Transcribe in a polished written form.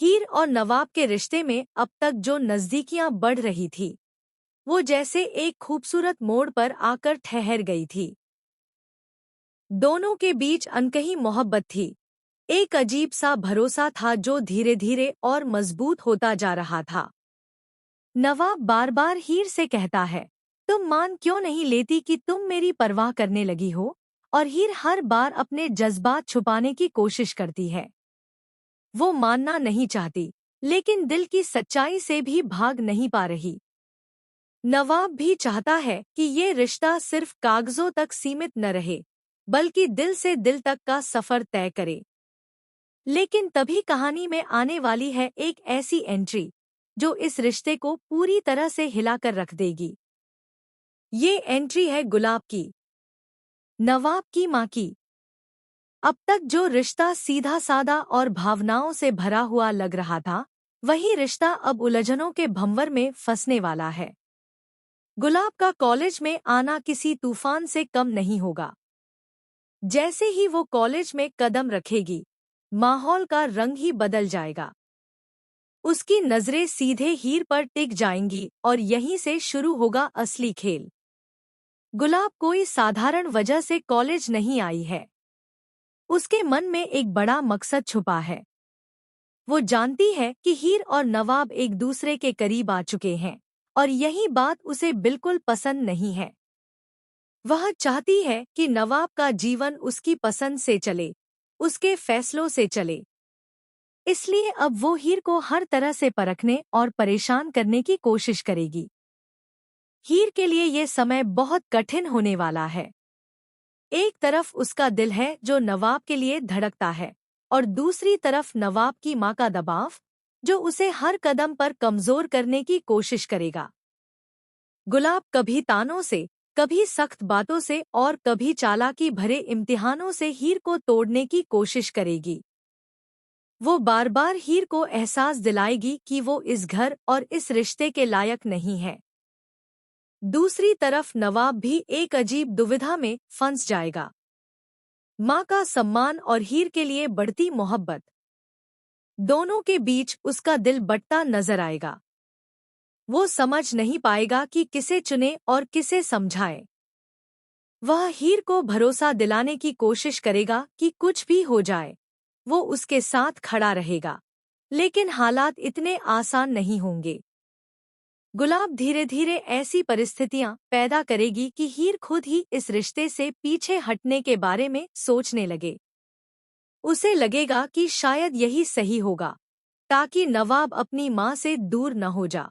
हीर और नवाब के रिश्ते में अब तक जो नजदीकियां बढ़ रही थी, वो जैसे एक खूबसूरत मोड़ पर आकर ठहर गई थी। दोनों के बीच अनकही मोहब्बत थी, एक अजीब सा भरोसा था जो धीरे धीरे और मजबूत होता जा रहा था। नवाब बार बार हीर से कहता है, तुम मान क्यों नहीं लेती कि तुम मेरी परवाह करने लगी हो? और हीर हर बार अपने जज्बात छुपाने की कोशिश करती है। वो मानना नहीं चाहती, लेकिन दिल की सच्चाई से भी भाग नहीं पा रही। नवाब भी चाहता है कि ये रिश्ता सिर्फ कागजों तक सीमित न रहे, बल्कि दिल से दिल तक का सफर तय करे। लेकिन तभी कहानी में आने वाली है एक ऐसी एंट्री जो इस रिश्ते को पूरी तरह से हिलाकर रख देगी। ये एंट्री है गुलाब की, नवाब की माँ की। अब तक जो रिश्ता सीधा सादा और भावनाओं से भरा हुआ लग रहा था, वही रिश्ता अब उलझनों के भंवर में फंसने वाला है। गुलाब का कॉलेज में आना किसी तूफान से कम नहीं होगा। जैसे ही वो कॉलेज में कदम रखेगी, माहौल का रंग ही बदल जाएगा। उसकी नजरें सीधे हीर पर टिक जाएंगी और यहीं से शुरू होगा असली खेल। गुलाब कोई साधारण वजह से कॉलेज नहीं आई है। उसके मन में एक बड़ा मकसद छुपा है। वो जानती है कि हीर और नवाब एक दूसरे के करीब आ चुके हैं, और यही बात उसे बिल्कुल पसंद नहीं है। वह चाहती है कि नवाब का जीवन उसकी पसंद से चले, उसके फैसलों से चले। इसलिए अब वो हीर को हर तरह से परखने और परेशान करने की कोशिश करेगी। हीर के लिए ये समय बहुत कठिन होने वाला है। एक तरफ उसका दिल है जो नवाब के लिए धड़कता है, और दूसरी तरफ नवाब की माँ का दबाव, जो उसे हर कदम पर कमजोर करने की कोशिश करेगा। गुलाब कभी तानों से, कभी सख्त बातों से और कभी चालाकी भरे इम्तिहानों से हीर को तोड़ने की कोशिश करेगी। वो बार बार हीर को एहसास दिलाएगी कि वो इस घर और इस रिश्ते के लायक नहीं है। दूसरी तरफ नवाब भी एक अजीब दुविधा में फंस जाएगा। माँ का सम्मान और हीर के लिए बढ़ती मोहब्बत, दोनों के बीच उसका दिल बंटता नजर आएगा। वो समझ नहीं पाएगा कि किसे चुने और किसे समझाए। वह हीर को भरोसा दिलाने की कोशिश करेगा कि कुछ भी हो जाए, वो उसके साथ खड़ा रहेगा, लेकिन हालात इतने आसान नहीं होंगे। गुलाब धीरे धीरे ऐसी परिस्थितियां पैदा करेगी कि हीर खुद ही इस रिश्ते से पीछे हटने के बारे में सोचने लगे। उसे लगेगा कि शायद यही सही होगा, ताकि नवाब अपनी माँ से दूर न हो जा।